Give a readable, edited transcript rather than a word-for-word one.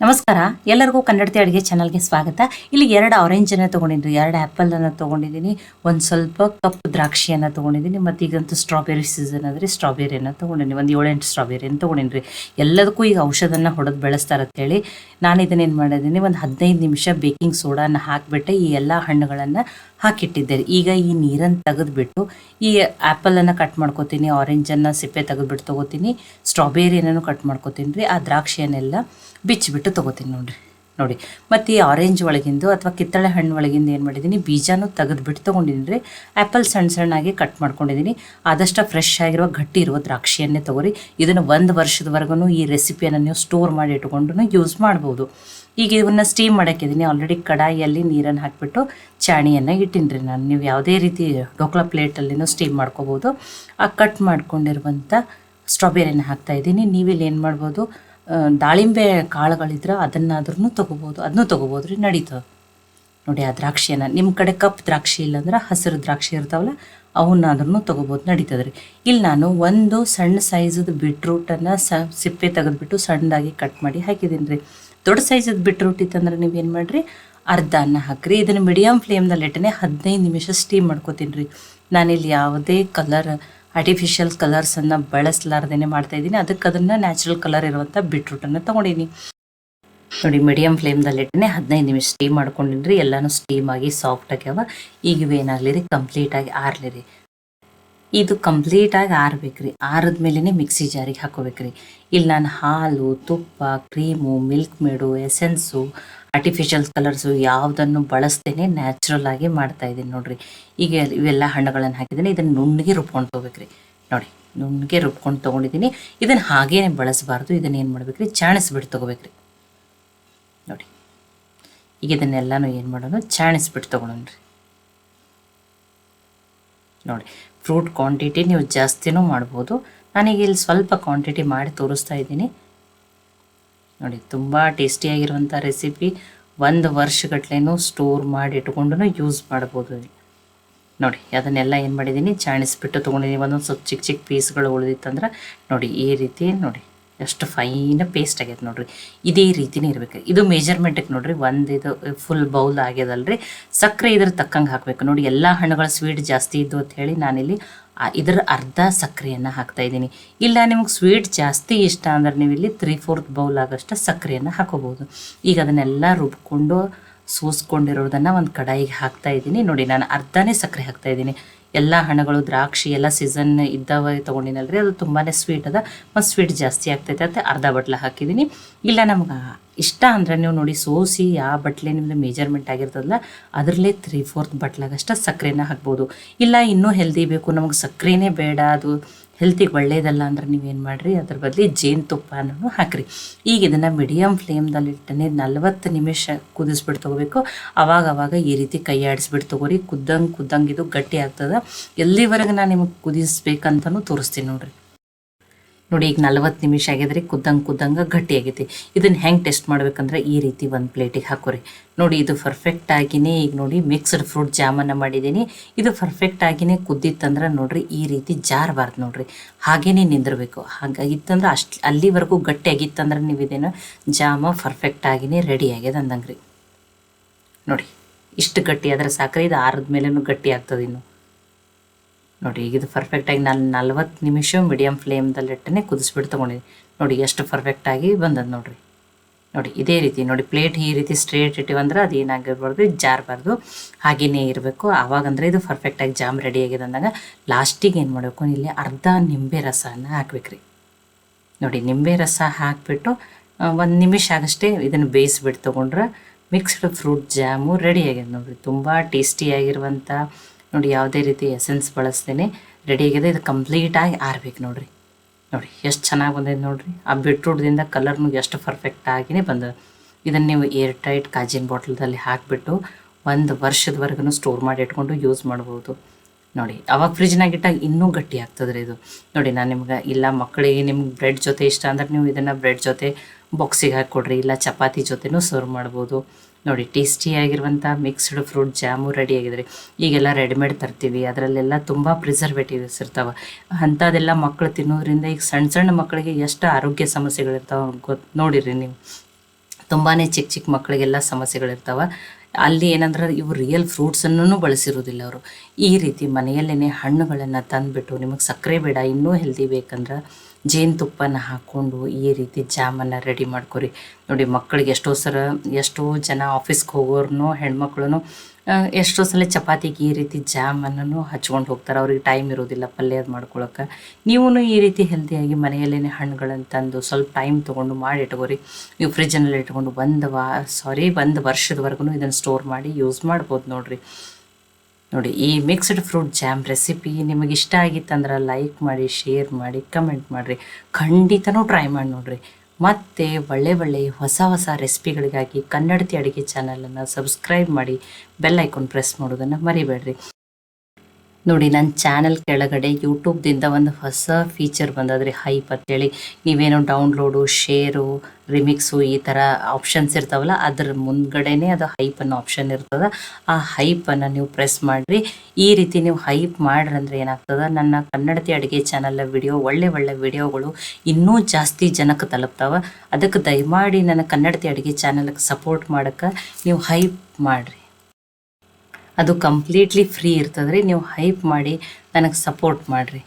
ನಮಸ್ಕಾರ, ಎಲ್ಲರಿಗೂ ಕನ್ನಡತಿ ಅಡುಗೆ ಚಾನಲ್ಗೆ ಸ್ವಾಗತ. ಇಲ್ಲಿ 2 ಆರೆಂಜನ್ನು ತೊಗೊಂಡಿದ್ದೀನಿ, 2 ಆ್ಯಪಲನ್ನು ತೊಗೊಂಡಿದ್ದೀನಿ, ಒಂದು ಸ್ವಲ್ಪ ಕಪ್ಪು ದ್ರಾಕ್ಷಿಯನ್ನು ತೊಗೊಂಡಿದ್ದೀನಿ, ಮತ್ತು ಈಗಂತೂ ಸ್ಟ್ರಾಬೆರಿ ಸೀಸನ್ ಆದರೆ ಸ್ಟ್ರಾಬೆರಿಯನ್ನು ತೊಗೊಂಡಿದ್ದೀನಿ. ಒಂದು 7-8 ಸ್ಟ್ರಾಬೆರಿಯನ್ನು ತೊಗೊಂಡಿನಿ. ಎಲ್ಲದಕ್ಕೂ ಈಗ ಔಷಧನ ಹೊಡೆದು ಬೆಳೆಸ್ತಾರೆ ಅಂತೇಳಿ ನಾನು ಇದನ್ನೇನು ಮಾಡಿದ್ದೀನಿ, ಒಂದು 15 ನಿಮಿಷ ಬೇಕಿಂಗ್ ಸೋಡಾನ ಹಾಕಿಬಿಟ್ಟೆ ಈ ಎಲ್ಲ ಹಣ್ಣುಗಳನ್ನು ಹಾಕಿಟ್ಟಿದ್ದೇನೆ. ಈಗ ಈ ನೀರನ್ನು ತೆಗೆದುಬಿಟ್ಟು ಈ ಆ್ಯಪಲನ್ನು ಕಟ್ ಮಾಡ್ಕೋತೀನಿ, ಆರೆಂಜನ್ನು ಸಿಪ್ಪೆ ತೆಗೆದುಬಿಟ್ಟು ತೊಗೋತೀನಿ, ಸ್ಟ್ರಾಬೆರಿಯನ್ನು ಕಟ್ ಮಾಡ್ಕೋತೀನಿ ರೀ, ಆ ದ್ರಾಕ್ಷಿಯನ್ನೆಲ್ಲ ಬಿಚ್ಚಿಬಿಟ್ಟು ತೊಗೋತೀನಿ ನೋಡಿ. ಮತ್ತು ಈ ಆರೆಂಜ್ ಒಳಗಿಂದು ಅಥವಾ ಕಿತ್ತಳೆ ಹಣ್ಣು ಒಳಗಿಂದ ಏನು ಮಾಡಿದ್ದೀನಿ, ಬೀಜನೂ ತೆಗೆದುಬಿಟ್ಟು ತೊಗೊಂಡಿದ್ದೀನಿ ರೀ. ಆ್ಯಪಲ್ ಸಣ್ಣಾಗಿ ಕಟ್ ಮಾಡ್ಕೊಂಡಿದ್ದೀನಿ. ಆದಷ್ಟು ಫ್ರೆಶ್ ಆಗಿರುವ ಗಟ್ಟಿ ಇರುವ ದ್ರಾಕ್ಷಿಯನ್ನೇ ತೊಗೊರಿ. ಇದನ್ನು 1 ವರ್ಷದವರೆಗೂ ಈ ರೆಸಿಪಿಯನ್ನು ನೀವು ಸ್ಟೋರ್ ಮಾಡಿ ಇಟ್ಕೊಂಡು ಯೂಸ್ ಮಾಡ್ಬೋದು. ಈಗ ಇವನ್ನ ಸ್ಟೀಮ್ ಮಾಡೋಕ್ಕಿದ್ದೀನಿ. ಆಲ್ರೆಡಿ ಕಡಾಯಿಯಲ್ಲಿ ನೀರನ್ನು ಹಾಕಿಬಿಟ್ಟು ಚಾಣಿಯನ್ನು ಇಟ್ಟಿನಿ ರೀ ನಾನು. ನೀವು ಯಾವುದೇ ರೀತಿ ಡೋಕ್ಲಾ ಪ್ಲೇಟಲ್ಲಿನೂ ಸ್ಟೀಮ್ ಮಾಡ್ಕೋಬೋದು. ಆ ಕಟ್ ಮಾಡ್ಕೊಂಡಿರುವಂಥ ಸ್ಟ್ರಾಬೆರಿನ ಹಾಕ್ತಾಯಿದ್ದೀನಿ. ನೀವಿಲ್ಲಿ ಏನು ಮಾಡ್ಬೋದು, ದಾಳಿಂಬೆ ಕಾಳುಗಳಿದ್ರೆ ಅದನ್ನಾದ್ರೂ ತೊಗೋಬೋದು ರೀ, ನಡೀತದೆ ನೋಡಿ. ಆ ದ್ರಾಕ್ಷಿಯನ್ನು ನಿಮ್ಮ ಕಡೆ ಕಪ್ ದ್ರಾಕ್ಷಿ ಇಲ್ಲಾಂದ್ರೆ ಹಸಿರು ದ್ರಾಕ್ಷಿ ಇರ್ತಾವಲ್ಲ ಅವನ್ನಾದ್ರೂ ತೊಗೋಬೋದು, ನಡೀತದೆ ರೀ. ಇಲ್ಲಿ ನಾನು ಒಂದು ಸಣ್ಣ ಸೈಜದ ಬೀಟ್ರೂಟನ್ನು ಸಿಪ್ಪೆ ತೆಗೆದುಬಿಟ್ಟು ಸಣ್ಣದಾಗಿ ಕಟ್ ಮಾಡಿ ಹಾಕಿದ್ದೀನಿ ರೀ. ದೊಡ್ಡ ಸೈಜದ ಬೀಟ್ರೂಟ್ ಇತ್ತಂದ್ರೆ ನೀವೇನು ಮಾಡಿರಿ, ಅರ್ಧ ಅನ್ನ ಹಾಕಿರಿ. ಇದನ್ನು ಮೀಡಿಯಮ್ ಫ್ಲೇಮ್ದಲ್ಲಿ ಇಟ್ಟನೆ 15 ನಿಮಿಷ ಸ್ಟೀಮ್ ಮಾಡ್ಕೋತೀನಿ ರೀ. ನಾನಿಲ್ಲಿ ಯಾವುದೇ ಆರ್ಟಿಫಿಷಿಯಲ್ ಕಲರ್ಸನ್ನು ಬಳಸಲಾರ್ದೇ ಮಾಡ್ತಾಯಿದ್ದೀನಿ. ಅದನ್ನು ನ್ಯಾಚುರಲ್ ಕಲರ್ ಇರುವಂಥ ಬೀಟ್ರೂಟನ್ನು ತೊಗೊಂಡಿನಿ ನೋಡಿ. ಮೀಡಿಯಮ್ ಫ್ಲೇಮ್ದಲ್ಲಿ ಇಟ್ಟನೆ 15 ನಿಮಿಷ ಸ್ಟೀಮ್ ಮಾಡ್ಕೊಂಡಿನಿ ರೀ. ಎಲ್ಲನೂ ಸ್ಟೀಮ್ ಆಗಿ ಸಾಫ್ಟ್ ಆಗ್ಯಾವ. ಈಗ ಇವೇನಾಗಲಿ ರೀ, ಕಂಪ್ಲೀಟಾಗಿ ಆರಲಿ ರೀ. ಇದು ಕಂಪ್ಲೀಟಾಗಿ ಆರಬೇಕ್ರಿ. ಆರಿದ್ಮೇಲೆ ಮಿಕ್ಸಿ ಜಾರಿಗೆ ಹಾಕೋಬೇಕ್ರಿ. ಇಲ್ಲಿ ನಾನು ಹಾಲು, ತುಪ್ಪ, cream, milk made, essence, artificial colours ಯಾವುದನ್ನು ಬಳಸ್ತೇನೆ ನ್ಯಾಚುರಲ್ ಆಗಿ ಮಾಡ್ತಾಯಿದ್ದೀನಿ ನೋಡಿರಿ. ಈಗ ಇವೆಲ್ಲ ಹಣ್ಣುಗಳನ್ನು ಹಾಕಿದ್ದೀನಿ. ಇದನ್ನು ನುಣ್ಣಗೆ ರುಬ್ಕೊಂಡು ತೊಗೋಬೇಕ್ರಿ ನೋಡಿ. ನುಣ್ಣಗೆ ರುಬ್ಕೊಂಡು ತೊಗೊಂಡಿದ್ದೀನಿ. ಇದನ್ನು ಹಾಗೇ ಬಳಸಬಾರ್ದು. ಇದನ್ನು ಏನು ಮಾಡ್ಬೇಕ್ರಿ, ಚಾಣಿಸ್ಬಿಟ್ಟು ತೊಗೋಬೇಕ್ರಿ ನೋಡಿ. ಈಗ ಇದನ್ನೆಲ್ಲನೂ ಏನು ಮಾಡೋಣ, ಚಾಣಿಸ್ಬಿಟ್ಟು ತೊಗೊಳೋಣ್ರಿ ನೋಡಿ. ಫ್ರೂಟ್ ಕ್ವಾಂಟಿಟಿ ನೀವು ಜಾಸ್ತಿನೂ ಮಾಡ್ಬೋದು. ನಾನೀಗ ಇಲ್ಲಿ ಸ್ವಲ್ಪ ಕ್ವಾಂಟಿಟಿ ಮಾಡಿ ತೋರಿಸ್ತಾ ಇದ್ದೀನಿ ನೋಡಿ. ತುಂಬ ಟೇಸ್ಟಿಯಾಗಿರುವಂಥ ರೆಸಿಪಿ. 1 ವರ್ಷಗಟ್ಲೆನೂ ಸ್ಟೋರ್ ಮಾಡಿ ಇಟ್ಕೊಂಡು ಯೂಸ್ ಮಾಡ್ಬೋದು ನೋಡಿ. ಅದನ್ನೆಲ್ಲ ಏನು ಮಾಡಿದ್ದೀನಿ, ಚಾಣಿಸ್ಬಿಟ್ಟು ತೊಗೊಂಡಿದ್ದೀನಿ. ಒಂದೊಂದು ಸ್ವಲ್ಪ ಚಿಕ್ಕ ಪೀಸ್ಗಳು ಉಳಿದಿತ್ತಂದ್ರೆ ನೋಡಿ, ಈ ರೀತಿ ನೋಡಿ ಎಷ್ಟು ಫೈನ್ ಪೇಸ್ಟ್ ಆಗೈತೆ ನೋಡಿರಿ. ಇದೇ ರೀತಿನೇ ಇರಬೇಕು. ಇದು ಮೆಜರ್ಮೆಂಟಿಗೆ ನೋಡಿರಿ, ಇದು ಫುಲ್ ಬೌಲ್ ಆಗ್ಯದಲ್ರಿ. ಸಕ್ಕರೆ ಇದ್ರ ತಕ್ಕಂಗೆ ಹಾಕಬೇಕು ನೋಡಿ. ಎಲ್ಲ ಹಣ್ಣುಗಳ ಸ್ವೀಟ್ ಜಾಸ್ತಿ ಇದ್ದು ಅಂತ ಹೇಳಿ ನಾನಿಲ್ಲಿ ಇದರ ಅರ್ಧ ಸಕ್ಕರೆಯನ್ನು ಹಾಕ್ತಾಯಿದ್ದೀನಿ. ಇಲ್ಲ ನಿಮಗೆ ಸ್ವೀಟ್ ಜಾಸ್ತಿ ಇಷ್ಟ ಅಂದ್ರೆ ನೀವು ಇಲ್ಲಿ 3/4 ಬೌಲ್ ಆಗೋಷ್ಟು ಸಕ್ಕರೆಯನ್ನು ಹಾಕೋಬೋದು. ಈಗ ಅದನ್ನೆಲ್ಲ ರುಬ್ಕೊಂಡು ಸೋಸ್ಕೊಂಡಿರೋದನ್ನು ಒಂದು ಕಡಾಯಿಗೆ ಹಾಕ್ತಾಯಿದ್ದೀನಿ ನೋಡಿ. ನಾನು ಅರ್ಧನೇ ಸಕ್ಕರೆ ಹಾಕ್ತಾಯಿದ್ದೀನಿ. ಎಲ್ಲ ಹಣ್ಣುಗಳು, ದ್ರಾಕ್ಷಿ ಎಲ್ಲ ಸೀಸನ್ ಇದ್ದಾವೆ ತೊಗೊಂಡಿನಲ್ರಿ, ಅದು ತುಂಬಾ ಸ್ವೀಟ್ ಅದ, ಮತ್ತು ಸ್ವೀಟ್ ಜಾಸ್ತಿ ಆಗ್ತೈತೆ ಅಂತ ಅರ್ಧ ಬಟ್ಲ ಹಾಕಿದ್ದೀನಿ. ಇಲ್ಲ ನಮ್ಗೆ ಇಷ್ಟ ಅಂದರೆ ನೀವು ನೋಡಿ, ಸೋಸಿ ಯಾವ ಬಟ್ಲೆ ನಿಮ್ಮದು ಮೆಜರ್ಮೆಂಟ್ ಆಗಿರ್ತದಲ್ಲ ಅದರಲ್ಲೇ 3/4 ಬಟ್ಲಾಗಷ್ಟು ಸಕ್ಕರೆನ ಹಾಕ್ಬೋದು. ಇಲ್ಲ ಇನ್ನೂ ಹೆಲ್ದಿ ಬೇಕು, ನಮಗೆ ಸಕ್ಕರೆನೇ ಬೇಡ, ಅದು ಹೆಲ್ತಿಗೆ ಒಳ್ಳೆಯದಲ್ಲ ಅಂದ್ರೆ ನೀವೇನು ಮಾಡಿರಿ, ಅದ್ರ ಬದಲಿ ಜೇನುತುಪ್ಪನೂ ಹಾಕಿರಿ. ಈಗ ಇದನ್ನು ಮೀಡಿಯಮ್ ಫ್ಲೇಮ್ದಲ್ಲಿ ಇಟ್ಟನೆ 40 ನಿಮಿಷ ಕುದಿಸ್ಬಿಟ್ಟು ತೊಗೋಬೇಕು. ಅವಾಗ ಈ ರೀತಿ ಕೈ ಆಡಿಸ್ಬಿಟ್ಟು ತೊಗೋರಿ. ಕುದ್ದಂಗೆ ಇದು ಗಟ್ಟಿ ಆಗ್ತದೆ. ಎಲ್ಲಿವರೆಗೆ ನಾನು ನಿಮಗೆ ಕುದಿಸ್ಬೇಕಂತನೂ ತೋರಿಸ್ತೀನಿ ನೋಡಿರಿ. ನೋಡಿ ಈಗ 40 ನಿಮಿಷ ಆಗಿದ್ರಿ, ಕುದ್ದಂಗೆ ಗಟ್ಟಿ ಆಗೈತಿ. ಇದನ್ನು ಹೆಂಗೆ ಟೆಸ್ಟ್ ಮಾಡ್ಬೇಕಂದ್ರೆ ಈ ರೀತಿ ಒಂದು ಪ್ಲೇಟಿಗೆ ಹಾಕೋರಿ ನೋಡಿ. ಇದು ಪರ್ಫೆಕ್ಟಾಗಿಯೇ ಈಗ ನೋಡಿ ಮಿಕ್ಸ್ಡ್ ಫ್ರೂಟ್ ಜಾಮನ್ನು ಮಾಡಿದ್ದೀನಿ. ಇದು ಪರ್ಫೆಕ್ಟಾಗಿಯೇ ಕುದ್ದಿತ್ತಂದ್ರೆ ನೋಡಿರಿ, ಈ ರೀತಿ ಜಾರಬಾರ್ದು ನೋಡಿರಿ, ಹಾಗೇ ನಿಂದಿರಬೇಕು. ಹಾಗಾಗಿತ್ತಂದ್ರೆ ಅಲ್ಲಿವರೆಗೂ ಗಟ್ಟಿ ಆಗಿತ್ತಂದ್ರೆ ನೀವು ಇದೇನು ಜಾಮ ಪರ್ಫೆಕ್ಟಾಗಿಯೇ ರೆಡಿ ಆಗ್ಯದ ಅಂದಂಗೆ ರೀ ನೋಡಿ. ಇಷ್ಟು ಗಟ್ಟಿ ಆದರೆ ಸಾಕ್ರಿ. ಇದು ಆರಿದ ಮೇಲೂ ಗಟ್ಟಿ ಆಗ್ತದೆ ಇನ್ನು ನೋಡಿ. ಈಗ ಇದು ಪರ್ಫೆಕ್ಟಾಗಿ ನಾನು 40 ನಿಮಿಷ ಮೀಡಿಯಮ್ ಫ್ಲೇಮ್ದಲ್ಲಿ ಇಟ್ಟನೆ ಕುದಿಸ್ಬಿಟ್ಟು ತೊಗೊಂಡಿದ್ದೀನಿ ನೋಡಿ. ಎಷ್ಟು ಪರ್ಫೆಕ್ಟಾಗಿ ಬಂದದ್ದು ನೋಡಿರಿ. ನೋಡಿ ಇದೇ ರೀತಿ ನೋಡಿ, ಪ್ಲೇಟ್ ಈ ರೀತಿ ಸ್ಟ್ರೇಟ್ ಇಟ್ಟಿವಂದ್ರೆ ಅದು ಏನಾಗಿರ್ಬಾರ್ದು, ಜಾರಬಾರ್ದು, ಹಾಗೆಯೇ ಇರಬೇಕು. ಆವಾಗಂದರೆ ಇದು ಪರ್ಫೆಕ್ಟಾಗಿ ಜಾಮ್ ರೆಡಿ ಆಗಿದೆ ಅಂದಾಗ ಲಾಸ್ಟಿಗೆ ಏನು ಮಾಡಬೇಕು, ಇಲ್ಲಿ ಅರ್ಧ ನಿಂಬೆ ರಸನ ಹಾಕ್ಬೇಕ್ರಿ ನೋಡಿ. ನಿಂಬೆ ರಸ ಹಾಕಿಬಿಟ್ಟು 1 ನಿಮಿಷ ಆಗಷ್ಟೇ ಇದನ್ನು ಬೇಯಿಸ್ಬಿಟ್ಟು ತೊಗೊಂಡ್ರೆ ಮಿಕ್ಸ್ಡ್ ಫ್ರೂಟ್ ಜಾಮು ರೆಡಿ ಆಗಿದೆ ನೋಡಿರಿ. ತುಂಬ ಟೇಸ್ಟಿಯಾಗಿರುವಂಥ ನೋಡಿ, ಯಾವುದೇ ರೀತಿ ಎಸೆನ್ಸ್ ಬಳಸ್ತೇನೆ ರೆಡಿಯಾಗಿದೆ. ಇದು ಕಂಪ್ಲೀಟಾಗಿ ಆರ್ಬೇಕು ನೋಡಿರಿ. ನೋಡಿ ಎಷ್ಟು ಚೆನ್ನಾಗಿ ಬಂದಿದೆ ನೋಡಿರಿ. ಆ ಬೀಟ್ರೂಟ್ದಿಂದ ಕಲರ್ನು ಎಷ್ಟು ಪರ್ಫೆಕ್ಟಾಗಿಯೇ ಬಂದದ. ಇದನ್ನು ನೀವು ಏರ್ ಟೈಟ್ ಕಾಜಿನ ಬಾಟ್ಲದಲ್ಲಿ ಹಾಕಿಬಿಟ್ಟು 1 ವರ್ಷದವರೆಗೂ ಸ್ಟೋರ್ ಮಾಡಿ ಇಟ್ಕೊಂಡು ಯೂಸ್ ಮಾಡ್ಬೋದು ನೋಡಿ. ಅವಾಗ ಫ್ರಿಜ್ನಾಗ ಇಟ್ಟಾಗ ಇನ್ನೂ ಗಟ್ಟಿ ಆಗ್ತದೆ ರೀ ಇದು ನೋಡಿ. ನಾನು ನಿಮ್ಗೆ ಇಲ್ಲ ಮಕ್ಕಳಿಗೆ ನಿಮ್ಗೆ ಬ್ರೆಡ್ ಜೊತೆ ಇಷ್ಟ ಅಂದ್ರೆ ನೀವು ಇದನ್ನು ಬ್ರೆಡ್ ಜೊತೆ ಬಾಕ್ಸಿಗೆ ಹಾಕಿಕೊಡ್ರಿ, ಇಲ್ಲ ಚಪಾತಿ ಜೊತೆನೂ ಸರ್ವ್ ಮಾಡ್ಬೋದು ನೋಡಿ. ಟೇಸ್ಟಿಯಾಗಿರುವಂಥ ಮಿಕ್ಸ್ಡ್ ಫ್ರೂಟ್ ಜಾಮು ರೆಡಿ ಆಗಿದ್ರಿ. ಈಗೆಲ್ಲ ರೆಡಿಮೇಡ್ ತರ್ತೀವಿ, ಅದರಲ್ಲೆಲ್ಲ ತುಂಬ ಪ್ರಿಸರ್ವೇಟಿವ್ಸ್ ಇರ್ತಾವೆ. ಅಂಥದ್ದೆಲ್ಲ ಮಕ್ಕಳು ತಿನ್ನೋದ್ರಿಂದ ಈಗ ಸಣ್ಣ ಮಕ್ಕಳಿಗೆ ಎಷ್ಟು ಆರೋಗ್ಯ ಸಮಸ್ಯೆಗಳಿರ್ತಾವೆ ನೋಡಿರಿ ನೀವು. ತುಂಬಾ ಚಿಕ್ಕ ಚಿಕ್ಕ ಮಕ್ಕಳಿಗೆಲ್ಲ ಸಮಸ್ಯೆಗಳಿರ್ತಾವೆ. ಅಲ್ಲಿ ಏನಂದ್ರೆ ಇವು ರಿಯಲ್ ಫ್ರೂಟ್ಸನ್ನು ಬಳಸಿರೋದಿಲ್ಲ ಅವರು. ಈ ರೀತಿ ಮನೆಯಲ್ಲೇ ಹಣ್ಣುಗಳನ್ನು ತಂದುಬಿಟ್ಟು ನಿಮಗೆ ಸಕ್ಕರೆ ಬೇಡ, ಇನ್ನೂ ಹೆಲ್ದಿ ಬೇಕಂದ್ರೆ ಜೇನುತುಪ್ಪನ ಹಾಕ್ಕೊಂಡು ಈ ರೀತಿ ಜಾಮನ್ನು ರೆಡಿ ಮಾಡ್ಕೊರಿ. ನೋಡಿ ಮಕ್ಕಳಿಗೆ ಎಷ್ಟೋ ಜನ ಆಫೀಸ್ಗೆ ಹೋಗೋರು ಹೆಣ್ಮಕ್ಳು ಎಷ್ಟೋ ಸಲ ಚಪಾತಿಗೆ ಈ ರೀತಿ ಜಾಮನ್ನು ಹಚ್ಕೊಂಡು ಹೋಗ್ತಾರೆ. ಅವ್ರಿಗೆ ಟೈಮ್ ಇರೋದಿಲ್ಲ ಪಲ್ಯ ಅದು ಮಾಡ್ಕೊಳಕ್ಕೆ. ನೀವು ಈ ರೀತಿ ಹೆಲ್ದಿಯಾಗಿ ಮನೆಯಲ್ಲೇ ಹಣ್ಣುಗಳನ್ನು ತಂದು ಸ್ವಲ್ಪ ಟೈಮ್ ತೊಗೊಂಡು ಮಾಡಿ ಇಟ್ಕೋರಿ. ನೀವು ಫ್ರಿಜ್ಜಲ್ಲಿ ಇಟ್ಕೊಂಡು ಒಂದು ವರ್ಷದವರೆಗೂ ಇದನ್ನು ಸ್ಟೋರ್ ಮಾಡಿ ಯೂಸ್ ಮಾಡ್ಬೋದು ನೋಡಿರಿ. ನೋಡಿ ಈ ಮಿಕ್ಸ್ಡ್ ಫ್ರೂಟ್ ಜಾಮ್ ರೆಸಿಪಿ ನಿಮಗೆ ಇಷ್ಟ ಆಗಿತ್ತಂದ್ರೆ ಲೈಕ್ ಮಾಡಿ, ಶೇರ್ ಮಾಡಿ, ಕಮೆಂಟ್ ಮಾಡಿರಿ. ಖಂಡಿತನೂ ಟ್ರೈ ಮಾಡಿ ನೋಡಿರಿ. ಮತ್ತು ಒಳ್ಳೆ ಹೊಸ ರೆಸಿಪಿಗಳಿಗಾಗಿ ಕನ್ನಡತಿ ಅಡುಗೆ ಚಾನಲನ್ನು ಸಬ್ಸ್ಕ್ರೈಬ್ ಮಾಡಿ, ಬೆಲ್ ಐಕಾನ್ ಪ್ರೆಸ್ ಮಾಡೋದನ್ನು ಮರಿಬೇಡ್ರಿ. ನೋಡಿ ನನ್ನ ಚಾನಲ್ ಕೆಳಗಡೆ ಯೂಟ್ಯೂಬ್ದಿಂದ ಒಂದು ಹೊಸ ಫೀಚರ್ ಬಂದದ್ರಿ, ಹೈಪ್ ಅಂತೇಳಿ. ನೀವೇನೋ ಡೌನ್ಲೋಡು, ಶೇರು, ರಿಮಿಕ್ಸು ಈ ಥರ ಆಪ್ಷನ್ಸ್ ಇರ್ತಾವಲ್ಲ, ಅದ್ರ ಮುಂದ್ಗಡೆನೇ ಅದು ಹೈಪ್ ಅನ್ನೋ ಆಪ್ಷನ್ ಇರ್ತದೆ. ಆ ಹೈಪನ್ನು ನೀವು ಪ್ರೆಸ್ ಮಾಡಿರಿ. ಈ ರೀತಿ ನೀವು ಹೈಪ್ ಮಾಡ್ರಂದ್ರೆ ಏನಾಗ್ತದೆ, ನನ್ನ ಕನ್ನಡತಿ ಅಡುಗೆ ಚಾನಲ್ ಒಳ್ಳೆ ವಿಡಿಯೋಗಳು ಇನ್ನೂ ಜಾಸ್ತಿ ಜನಕ್ಕೆ ತಲುಪ್ತಾವೆ. ಅದಕ್ಕೆ ದಯಮಾಡಿ ನನ್ನ ಕನ್ನಡತಿ ಅಡುಗೆ ಚಾನಲ್ಗೆ ಸಪೋರ್ಟ್ ಮಾಡೋಕ್ಕೆ ನೀವು ಹೈಪ್ ಮಾಡಿರಿ. ಅದು ಕಂಪ್ಲೀಟ್ಲಿ ಫ್ರೀ ಇರ್ತದೆ ರೀ. ನೀವು ಹೈಪ್ ಮಾಡಿ ನನಗೆ ಸಪೋರ್ಟ್ ಮಾಡಿರಿ.